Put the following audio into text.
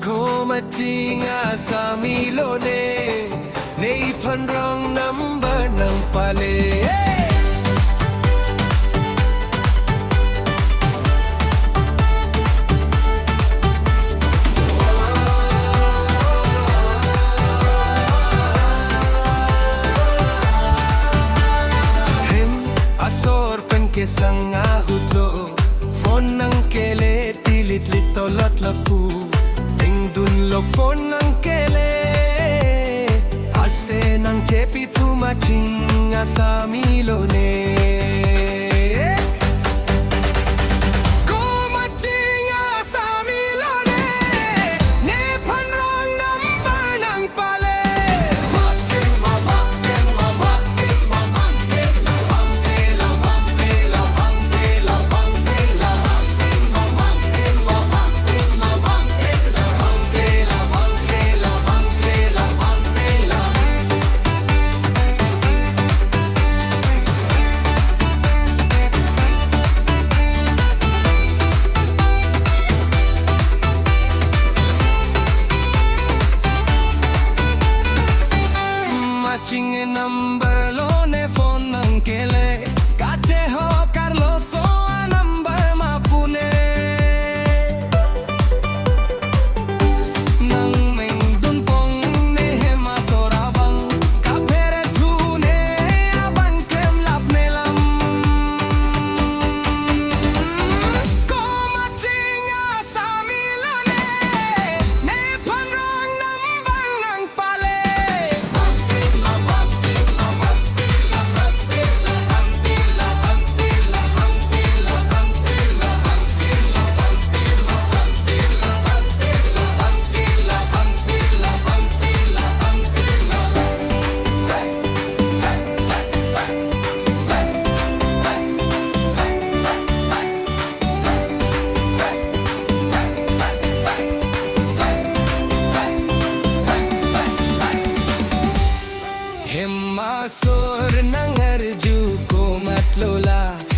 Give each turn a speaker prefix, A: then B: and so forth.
A: Ko matinga sa milone Nei panrong number ng pale Him asor pen ke sanga hudlo Phone ng kele tilit litolot lapu Dunlog phone ng kele Ase ng tepi tumaching sa milone Matching number lo ne phone ng kele Kache ho Carlos o number mapune Nang meng dun pong ne hema sorabang Kapere tune abang klem lap nelam Ko matching sa milone Ne panrong number ng pale Himasur ng arju ko matlola